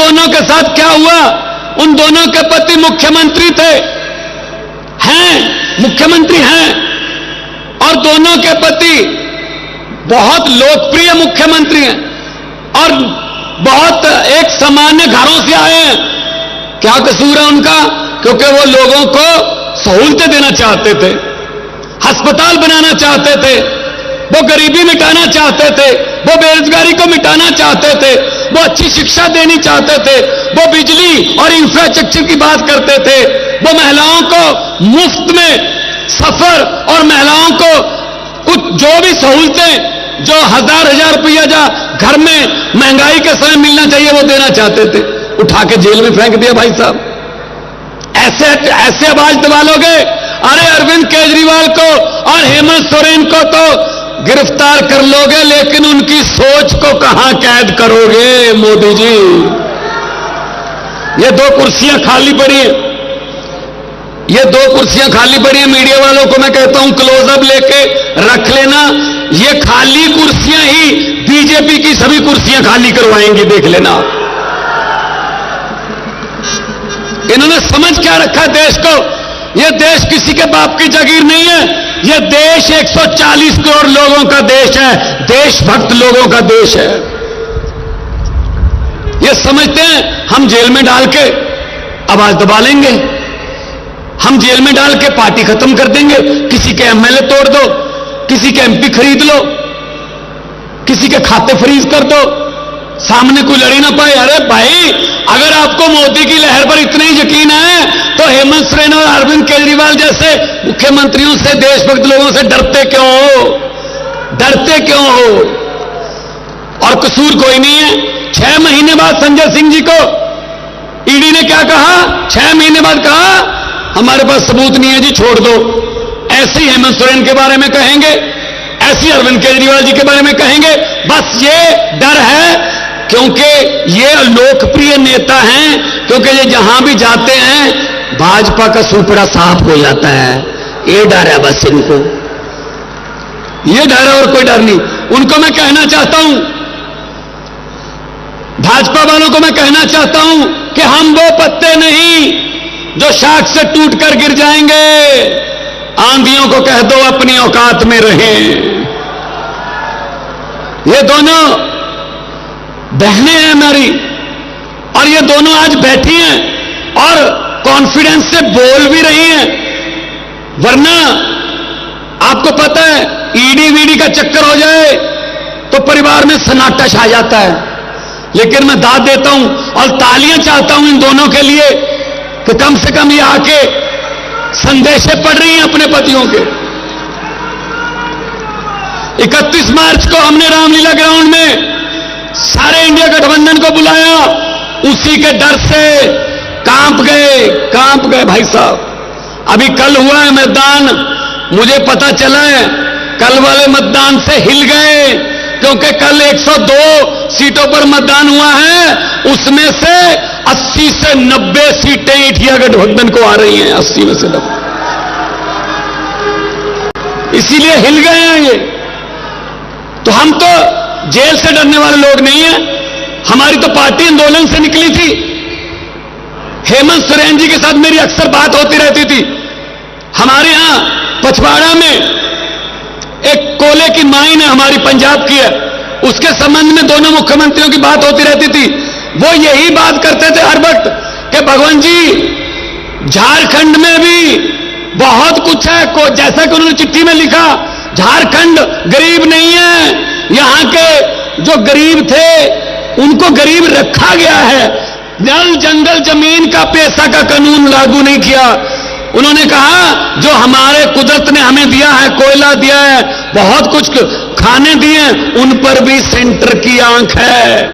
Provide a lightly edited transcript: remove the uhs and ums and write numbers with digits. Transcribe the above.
दोनों के साथ क्या हुआ? उन दोनों के पति मुख्यमंत्री थे, मुख्यमंत्री हैं, और दोनों के पति बहुत लोकप्रिय मुख्यमंत्री हैं और बहुत एक सामान्य घरों से आए हैं। क्या कसूर है उनका? क्योंकि वो लोगों को सहूलतें देना चाहते थे, अस्पताल बनाना चाहते थे, वो गरीबी मिटाना चाहते थे, वो बेरोजगारी को मिटाना चाहते थे, वो अच्छी शिक्षा देनी चाहते थे, वो बिजली और इंफ्रास्ट्रक्चर की बात करते थे, वो महिलाओं को मुफ्त में सफर और महिलाओं को कुछ जो भी सहूलतें जो हजार रुपया जा घर में महंगाई के समय मिलना चाहिए वो देना चाहते थे, उठा के जेल में फेंक दिया भाई साहब। ऐसे आवाज दबा लोगे? अरे अरविंद केजरीवाल को और हेमंत सोरेन को तो गिरफ्तार कर लोगे, लेकिन उनकी सोच को कहां कैद करोगे मोदी जी? ये 2 कुर्सियां खाली पड़ी हैं, ये 2 कुर्सियां खाली पड़ी हैं। मीडिया वालों को मैं कहता हूं क्लोजअप लेके रख लेना, ये खाली कुर्सियां ही बीजेपी की सभी कुर्सियां खाली करवाएंगी, देख लेना। इन्होंने समझ क्या रखा देश को? यह देश किसी के बाप की जागीर नहीं है, यह देश 140 करोड़ लोगों का देश है, देशभक्त लोगों का देश है। ये समझते हैं हम जेल में डाल के आवाज दबा लेंगे, हम जेल में डाल के पार्टी खत्म कर देंगे, किसी के एमएलए तोड़ दो, किसी के एमपी खरीद लो, किसी के खाते फ्रीज कर दो, सामने कोई लड़ी ना पाए। अरे भाई, अगर आपको मोदी की लहर पर इतना ही यकीन है तो हेमंत सोरेन और अरविंद केजरीवाल जैसे मुख्यमंत्रियों से, देशभक्त लोगों से डरते क्यों हो? डरते क्यों हो? और कसूर कोई नहीं है। 6 महीने बाद संजय सिंह जी को ईडी ने क्या कहा? 6 महीने बाद कहा हमारे पास सबूत नहीं है जी, छोड़ दो। ऐसे ही हेमंत सोरेन के बारे में कहेंगे, ऐसे ही अरविंद केजरीवाल जी के बारे में कहेंगे। बस ये डर है क्योंकि ये लोकप्रिय नेता हैं, क्योंकि ये जहां भी जाते हैं भाजपा का सुपड़ा साफ हो जाता है। ये डर है बस इनको, ये डर है और कोई डर नहीं। उनको मैं कहना चाहता हूं, भाजपा वालों को मैं कहना चाहता हूं कि हम वो पत्ते नहीं जो शाख से टूटकर गिर जाएंगे। आंधियों को कह दो अपनी औकात में रहें। ये दोनों बहनें हैं हमारी, और ये दोनों आज बैठी हैं और कॉन्फिडेंस से बोल भी रही हैं। वरना आपको पता है ईडी वीडी का चक्कर हो जाए तो परिवार में सन्नाटा छा जाता है। लेकिन मैं दाद देता हूं और तालियां चाहता हूं इन दोनों के लिए कि कम से कम ये आके संदेशे पढ़ रही हैं अपने पतियों के। 31 मार्च को हमने रामलीला ग्राउंड में सारे इंडिया गठबंधन को बुलाया, उसी के डर से कांप गए भाई साहब। अभी कल हुआ है मतदान, मुझे पता चला है कल वाले मतदान से हिल गए, क्योंकि कल 102 सीटों पर मतदान हुआ है, उसमें से 80 से 90 सीटें इंडिया गठबंधन को आ रही हैं, 80 में से 90। इसीलिए हिल गए हैं ये। तो हम तो जेल से डरने वाले लोग नहीं हैं, हमारी तो पार्टी आंदोलन से निकली थी। हेमंत सोरेन जी के साथ मेरी अक्सर बात होती रहती थी। हमारे यहां पछवाड़ा में एक कोयले की माइन है, हमारी पंजाब की है, उसके संबंध में दोनों मुख्यमंत्रियों की बात होती रहती थी। वो यही बात करते थे हर वक्त कि भगवान जी झारखंड में भी बहुत कुछ है, जैसा कि उन्होंने चिट्ठी में लिखा, झारखंड गरीब नहीं है, यहां के जो गरीब थे उनको गरीब रखा गया है। जल जंगल जमीन का पैसा का कानून लागू नहीं किया। उन्होंने कहा जो हमारे कुदरत ने हमें दिया है, कोयला दिया है, बहुत कुछ खाने दिए, उन पर भी सेंटर की आंख है।